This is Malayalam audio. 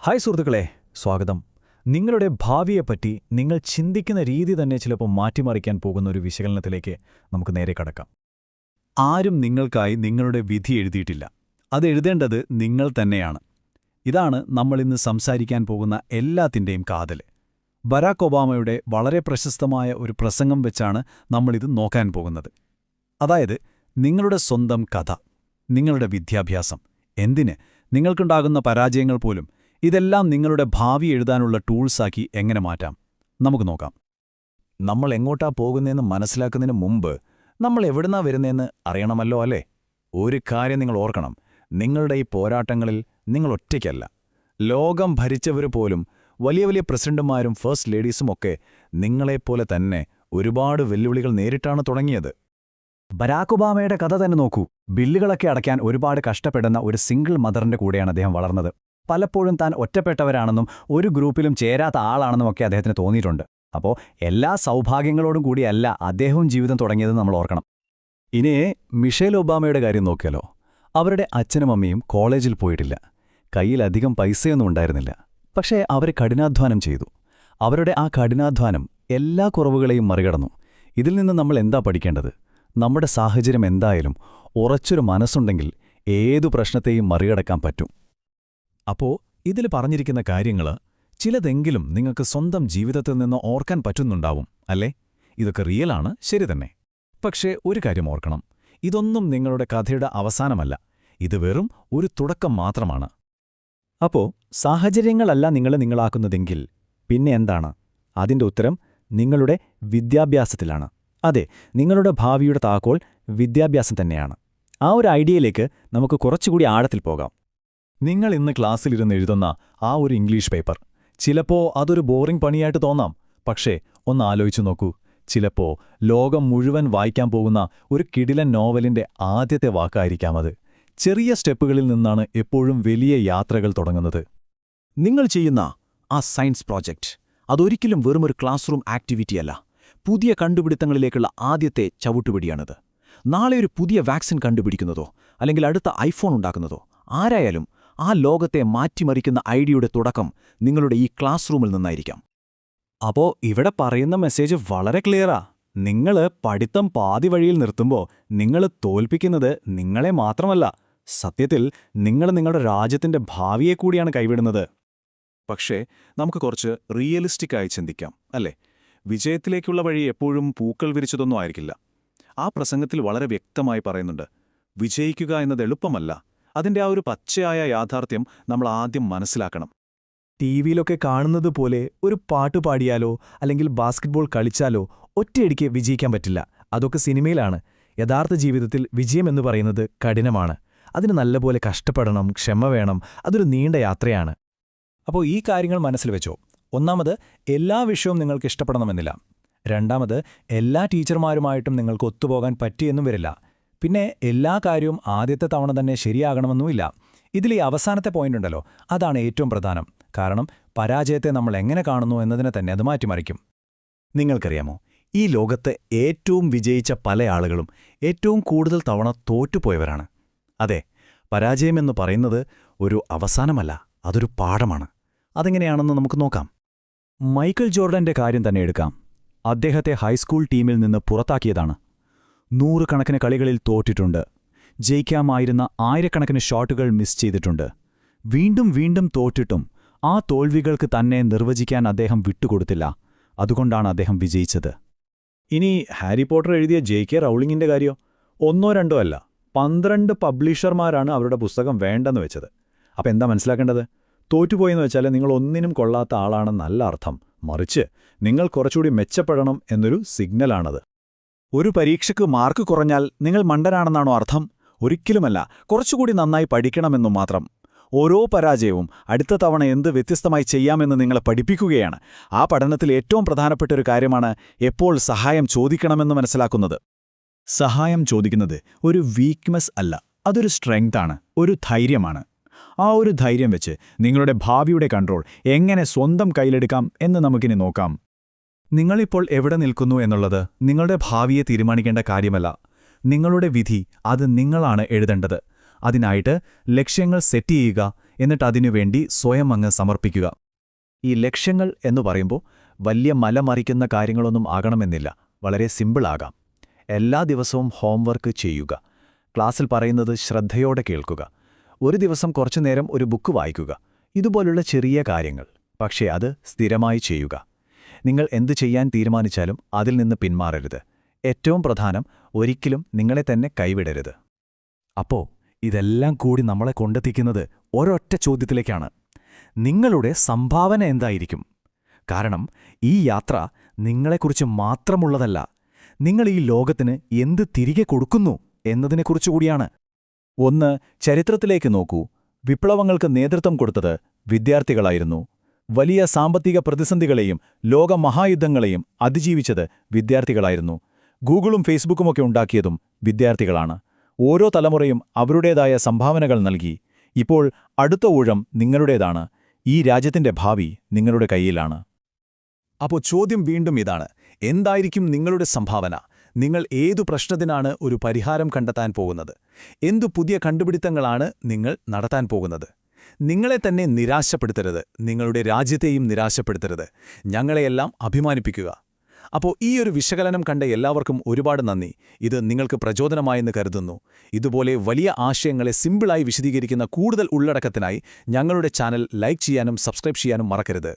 ഹായ് സുഹൃത്തുക്കളെ, സ്വാഗതം. നിങ്ങളുടെ ഭാവിയെപ്പറ്റി നിങ്ങൾ ചിന്തിക്കുന്ന രീതി തന്നെ ചിലപ്പോൾ മാറ്റിമറിക്കാൻ പോകുന്ന ഒരു വിശകലനത്തിലേക്ക് നമുക്ക് നേരെ കടക്കാം. ആരും നിങ്ങൾക്കായി നിങ്ങളുടെ വിധി എഴുതിയിട്ടില്ല. അത് എഴുതേണ്ടത് നിങ്ങൾ തന്നെയാണ്. ഇതാണ് നമ്മളിന്ന് സംസാരിക്കാൻ പോകുന്ന എല്ലാത്തിൻ്റെയും കാതൽ. ബരാക് ഒബാമയുടെ വളരെ പ്രശസ്തമായ ഒരു പ്രസംഗം വെച്ചാണ് നമ്മളിത് നോക്കാൻ പോകുന്നത്. അതായത്, നിങ്ങളുടെ സ്വന്തം കഥ, നിങ്ങളുടെ വിദ്യാഭ്യാസം, എന്തിന് നിങ്ങൾക്കുണ്ടാകുന്ന പരാജയങ്ങൾ പോലും, ഇതെല്ലാം നിങ്ങളുടെ ഭാവി എഴുതാനുള്ള ടൂൾസാക്കി എങ്ങനെ മാറ്റാം നമുക്ക് നോക്കാം. നമ്മൾ എങ്ങോട്ടാ പോകുന്നതെന്ന് മനസ്സിലാക്കുന്നതിന് മുമ്പ് നമ്മൾ എവിടുന്നാ വരുന്നതെന്ന് അറിയണമല്ലോ, അല്ലേ? ഒരു കാര്യം നിങ്ങൾ ഓർക്കണം, നിങ്ങളുടെ ഈ പോരാട്ടങ്ങളിൽ നിങ്ങൾ ഒറ്റയ്ക്കല്ല. ലോകം ഭരിച്ചവർ പോലും, വലിയ വലിയ പ്രസിഡന്റുമാരും ഫസ്റ്റ് ലേഡീസുമൊക്കെ നിങ്ങളെപ്പോലെ തന്നെ ഒരുപാട് വെല്ലുവിളികൾ നേരിട്ടാണ് തുടങ്ങിയത്. ബരാക് ഒബാമയുടെ കഥ തന്നെ നോക്കൂ. ബില്ലുകളൊക്കെ അടയ്ക്കാൻ ഒരുപാട് കഷ്ടപ്പെടുന്ന ഒരു സിംഗിൾ മദറിന്റെ കൂടെയാണ് അദ്ദേഹം വളർന്നത്. പലപ്പോഴും താൻ ഒറ്റപ്പെട്ടവരാണെന്നും ഒരു ഗ്രൂപ്പിലും ചേരാത്ത ആളാണെന്നുമൊക്കെ അദ്ദേഹത്തിന് തോന്നിയിട്ടുണ്ട്. അപ്പോൾ എല്ലാ സൗഭാഗ്യങ്ങളോടും കൂടിയല്ല അദ്ദേഹവും ജീവിതം തുടങ്ങിയതെന്ന് നമ്മൾ ഓർക്കണം. ഇനി മിഷേൽ ഒബാമയുടെ കാര്യം നോക്കിയാലോ. അവരുടെ അച്ഛനും അമ്മയും കോളേജിൽ പോയിട്ടില്ല. കയ്യിലധികം പൈസയൊന്നും ഉണ്ടായിരുന്നില്ല. പക്ഷേ അവർ കഠിനാധ്വാനം ചെയ്തു. അവരുടെ ആ കഠിനാധ്വാനം എല്ലാ കുറവുകളെയും മറികടന്നു. ഇതിൽ നിന്ന് നമ്മൾ എന്താ പഠിക്കേണ്ടത്? നമ്മുടെ സാഹചര്യം എന്തായാലും ഉറച്ചൊരു മനസ്സുണ്ടെങ്കിൽ ഏതു പ്രശ്നത്തെയും മറികടക്കാൻ പറ്റും. അപ്പോ ഇതിൽ പറഞ്ഞിരിക്കുന്ന കാര്യങ്ങൾ ചിലതെങ്കിലും നിങ്ങൾക്ക് സ്വന്തം ജീവിതത്തിൽ നിന്ന് ഓർക്കാൻ പറ്റുന്നുണ്ടാവും, അല്ലേ? ഇതൊക്കെ റിയലാണ്, ശരി തന്നെ. പക്ഷേ ഒരു കാര്യം ഓർക്കണം, ഇതൊന്നും നിങ്ങളുടെ കഥയുടെ അവസാനമല്ല. ഇത് വെറും ഒരു തുടക്കം മാത്രമാണ്. അപ്പോ സാഹചര്യങ്ങളല്ല നിങ്ങളെ നിങ്ങളാക്കുന്നതെങ്കിൽ പിന്നെ എന്താണ്? അതിന്റെ ഉത്തരം നിങ്ങളുടെ വിദ്യാഭ്യാസത്തിലാണ്. അതെ, നിങ്ങളുടെ ഭാവിയുടെ താക്കോൽ വിദ്യാഭ്യാസം തന്നെയാണ്. ആ ഒരു ഐഡിയയിലേക്ക് നമുക്ക് കുറച്ചുകൂടി ആഴത്തിൽ പോകാം. നിങ്ങൾ ഇന്ന് ക്ലാസ്സിലിരുന്ന് എഴുതുന്ന ആ ഒരു ഇംഗ്ലീഷ് പേപ്പർ, ചിലപ്പോ അതൊരു ബോറിംഗ് പണിയായിട്ട് തോന്നാം. പക്ഷേ ഒന്ന് ആലോചിച്ചു നോക്കൂ, ചിലപ്പോ ലോകം മുഴുവൻ വായിക്കാൻ പോകുന്ന ഒരു കിടിലൻ നോവലിന്റെ ആദ്യത്തെ വാക്കായിരിക്കാം അത്. ചെറിയ സ്റ്റെപ്പുകളിൽ നിന്നാണ് എപ്പോഴും വലിയ യാത്രകൾ തുടങ്ങുന്നത്. നിങ്ങൾ ചെയ്യുന്ന ആ സയൻസ് പ്രോജക്റ്റ്, അതൊരിക്കലും വെറുമൊരു ക്ലാസ് റൂം ആക്ടിവിറ്റിയല്ല. പുതിയ കണ്ടുപിടുത്തങ്ങളിലേക്കുള്ള ആദ്യത്തെ ചവിട്ടുപിടിയാണിത്. നാളെ ഒരു പുതിയ വാക്സിൻ കണ്ടുപിടിക്കുന്നതോ അല്ലെങ്കിൽ അടുത്ത ഐഫോൺ ഉണ്ടാക്കുന്നതോ ആരായാലും ആ ലോകത്തെ മാറ്റിമറിക്കുന്ന ഐഡിയയുടെ തുടക്കം നിങ്ങളുടെ ഈ ക്ലാസ് റൂമിൽ നിന്നായിരിക്കാം. അപ്പോ ഇവിടെ പറയുന്ന മെസ്സേജ് വളരെ ക്ലിയറാ. നിങ്ങൾ പഠിത്തം പാതി വഴിയിൽ നിർത്തുമ്പോൾ നിങ്ങൾ തോൽപ്പിക്കുന്നത് നിങ്ങളെ മാത്രമല്ല, സത്യത്തിൽ നിങ്ങൾ നിങ്ങളുടെ രാജ്യത്തിന്റെ ഭാവിയെ കൂടിയാണ് കൈവിടുന്നത്. പക്ഷേ നമുക്ക് കുറച്ച് റിയലിസ്റ്റിക്കായി ചിന്തിക്കാം, അല്ലേ? വിജയത്തിലേക്കുള്ള വഴി എപ്പോഴും പൂക്കൾ വിരിച്ചതൊന്നും ആയിരിക്കില്ല. ആ പ്രസംഗത്തിൽ വളരെ വ്യക്തമായി പറയുന്നുണ്ട്, വിജയിക്കുക എന്നത് എളുപ്പമല്ല. അതിൻ്റെ ആ ഒരു പച്ചയായ യാഥാർത്ഥ്യം നമ്മൾ ആദ്യം മനസ്സിലാക്കണം. ടിവിയിലൊക്കെ കാണുന്നത് പോലെ ഒരു പാട്ട് പാടിയാലോ അല്ലെങ്കിൽ ബാസ്കറ്റ്ബോൾ കളിച്ചാലോ ഒറ്റയടിക്ക് വിജയിക്കാൻ പറ്റില്ല. അതൊക്കെ സിനിമയിലാണ്. യഥാർത്ഥ ജീവിതത്തിൽ വിജയമെന്ന് പറയുന്നത് കഠിനമാണ്. അതിന് നല്ലപോലെ കഷ്ടപ്പെടണം, ക്ഷമ വേണം. അതൊരു നീണ്ട യാത്രയാണ്. അപ്പോൾ ഈ കാര്യങ്ങൾ മനസ്സിൽ വെച്ചോ. ഒന്നാമത്, എല്ലാ വിഷയവും നിങ്ങൾക്ക് ഇഷ്ടപ്പെടണമെന്നില്ല. രണ്ടാമത്, എല്ലാ ടീച്ചർമാരുമായിട്ടും നിങ്ങൾക്ക് ഒത്തുപോകാൻ പറ്റിയെന്നും വരില്ല. പിന്നെ എല്ലാ കാര്യവും ആദ്യത്തെ തവണ തന്നെ ശരിയാകണമെന്നുമില്ല. ഇതിൽ ഈ അവസാനത്തെ പോയിന്റ് ഉണ്ടല്ലോ, അതാണ് ഏറ്റവും പ്രധാനം. കാരണം പരാജയത്തെ നമ്മൾ എങ്ങനെ കാണുന്നു എന്നതിനെ തന്നെ അത് മാറ്റിമറിക്കും. നിങ്ങൾക്കറിയാമോ, ഈ ലോകത്ത് ഏറ്റവും വിജയിച്ച പല ആളുകളും ഏറ്റവും കൂടുതൽ തവണ തോറ്റുപോയവരാണ്. അതെ, പരാജയമെന്ന് പറയുന്നത് ഒരു അവസാനമല്ല, അതൊരു പാഠമാണ്. അതെങ്ങനെയാണെന്ന് നമുക്ക് നോക്കാം. മൈക്കിൾ ജോർഡന്റെ കാര്യം തന്നെ എടുക്കാം. അദ്ദേഹത്തെ ഹൈസ്കൂൾ ടീമിൽ നിന്ന് പുറത്താക്കിയതാണ്. 100 കണക്കിന് കളികളിൽ തോറ്റിട്ടുണ്ട്. ജയിക്കാമായിരുന്ന ആയിരക്കണക്കിന് ഷോട്ടുകൾ മിസ് ചെയ്തിട്ടുണ്ട്. വീണ്ടും വീണ്ടും തോറ്റിട്ടും ആ തോൽവികൾക്ക് തന്നെ നിർവചിക്കാൻ അദ്ദേഹം വിട്ടുകൊടുത്തില്ല. അതുകൊണ്ടാണ് അദ്ദേഹം വിജയിച്ചത്. ഇനി ഹാരി പോട്ടർ എഴുതിയ ജെ.കെ. റൗളിങ്ങിന്റെ കാര്യോ? 1 2 അല്ല, 12 പബ്ലിഷർമാരാണ് അവരുടെ പുസ്തകം വേണ്ടെന്ന് വെച്ചത്. അപ്പം എന്താ മനസ്സിലാക്കേണ്ടത്? തോറ്റുപോയെന്ന് വെച്ചാൽ നിങ്ങൾ ഒന്നിനും കൊള്ളാത്ത ആളാണെന്നല്ല അർത്ഥം. മറിച്ച് നിങ്ങൾ കുറച്ചുകൂടി മെച്ചപ്പെടണം എന്നൊരു സിഗ്നലാണത്. ഒരു പരീക്ഷയ്ക്ക് മാർക്ക് കുറഞ്ഞാൽ നിങ്ങൾ മണ്ടനാണെന്നാണോ അർത്ഥം? ഒരിക്കലുമല്ല. കുറച്ചുകൂടി നന്നായി പഠിക്കണമെന്നു മാത്രം. ഓരോ പരാജയവും അടുത്ത തവണ എന്ത് വ്യത്യസ്തമായി ചെയ്യാമെന്ന് നിങ്ങളെ പഠിപ്പിക്കുകയാണ്. ആ പഠനത്തിൽ ഏറ്റവും പ്രധാനപ്പെട്ട ഒരു കാര്യമാണ് എപ്പോൾ സഹായം ചോദിക്കണമെന്ന് മനസ്സിലാക്കുന്നത്. സഹായം ചോദിക്കുന്നത് ഒരു വീക്ക്നെസ് അല്ല, അതൊരു സ്ട്രെങ്താണ്, ഒരു ധൈര്യമാണ്. ആ ഒരു ധൈര്യം വെച്ച് നിങ്ങളുടെ ഭാവിയുടെ കൺട്രോൾ എങ്ങനെ സ്വന്തം കയ്യിലെടുക്കാം എന്ന് നമുക്കിനി നോക്കാം. നിങ്ങളിപ്പോൾ എവിടെ നിൽക്കുന്നു എന്നുള്ളത് നിങ്ങളുടെ ഭാവിയെ തീരുമാനിക്കേണ്ട കാര്യമല്ല. നിങ്ങളുടെ വിധി അത് നിങ്ങളാണ് എഴുതേണ്ടത്. അതിനായിട്ട് ലക്ഷ്യങ്ങൾ സെറ്റ് ചെയ്യുക, എന്നിട്ട് അതിനുവേണ്ടി സ്വയം അങ്ങ് സമർപ്പിക്കുക. ഈ ലക്ഷ്യങ്ങൾ എന്നു പറയുമ്പോൾ വലിയ മലമറിക്കുന്ന കാര്യങ്ങളൊന്നും ആകണമെന്നില്ല, വളരെ സിമ്പിളാകാം. എല്ലാ ദിവസവും ഹോംവർക്ക് ചെയ്യുക, ക്ലാസ്സിൽ പറയുന്നത് ശ്രദ്ധയോടെ കേൾക്കുക, ഒരു ദിവസം കുറച്ചുനേരം ഒരു ബുക്ക് വായിക്കുക. ഇതുപോലുള്ള ചെറിയ കാര്യങ്ങൾ, പക്ഷേ അത് സ്ഥിരമായി ചെയ്യുക. നിങ്ങൾ എന്തു ചെയ്യാൻ തീരുമാനിച്ചാലും അതിൽ നിന്ന് പിന്മാറരുത്. ഏറ്റവും പ്രധാനം, ഒരിക്കലും നിങ്ങളെ തന്നെ കൈവിടരുത്. അപ്പോ ഇതെല്ലാം കൂടി നമ്മളെ കൊണ്ടെത്തിക്കുന്നത് ഒരൊറ്റ ചോദ്യത്തിലേക്കാണ്: നിങ്ങളുടെ സംഭാവന എന്തായിരിക്കും? കാരണം ഈ യാത്ര നിങ്ങളെക്കുറിച്ച് മാത്രമുള്ളതല്ല, നിങ്ങൾ ഈ ലോകത്തിന് എന്ത് തിരികെ കൊടുക്കുന്നു എന്നതിനെക്കുറിച്ചുകൂടിയാണ്. ഒന്ന്, ചരിത്രത്തിലേക്ക് നോക്കൂ. വിപ്ലവങ്ങൾക്ക് നേതൃത്വം കൊടുത്തത് വിദ്യാർത്ഥികളായിരുന്നു. വലിയ സാമ്പത്തിക പ്രതിസന്ധികളെയും ലോകമഹായുദ്ധങ്ങളെയും അതിജീവിച്ചത് വിദ്യാർത്ഥികളായിരുന്നു. ഗൂഗിളും ഫേസ്ബുക്കുമൊക്കെ ഉണ്ടാക്കിയതും വിദ്യാർത്ഥികളാണ്. ഓരോ തലമുറയും അവരുടേതായ സംഭാവനകൾ നൽകി. ഇപ്പോൾ അടുത്ത ഊഴം നിങ്ങളുടേതാണ്. ഈ രാജ്യത്തിന്റെ ഭാവി നിങ്ങളുടെ കയ്യിലാണ്. അപ്പോൾ ചോദ്യം വീണ്ടും ഇതാണ്: എന്തായിരിക്കും നിങ്ങളുടെ സംഭാവന? നിങ്ങൾ ഏതു പ്രശ്നത്തിനാണ് ഒരു പരിഹാരം കണ്ടെത്താൻ പോകുന്നത്? എന്തു പുതിയ കണ്ടുപിടുത്തങ്ങളാണ് നിങ്ങൾ നടത്താൻ പോകുന്നത്? നിങ്ങളെ തന്നെ നിരാശപ്പെടുത്തരുത്, നിങ്ങളുടെ രാജ്യത്തെയും നിരാശപ്പെടുത്തരുത്. ഞങ്ങളെയെല്ലാം അഭിമാനിപ്പിക്കുക. അപ്പോൾ ഈ ഒരു വിശകലനം കണ്ട എല്ലാവർക്കും ഒരുപാട് നന്ദി. ഇത് നിങ്ങൾക്ക് പ്രചോദനമായെന്ന് കരുതുന്നു. ഇതുപോലെ വലിയ ആശയങ്ങളെ സിമ്പിളായി വിശദീകരിക്കുന്ന കൂടുതൽ ഉള്ളടക്കത്തിനായി ഞങ്ങളുടെ ചാനൽ ലൈക്ക് ചെയ്യാനും സബ്സ്ക്രൈബ് ചെയ്യാനും മറക്കരുത്.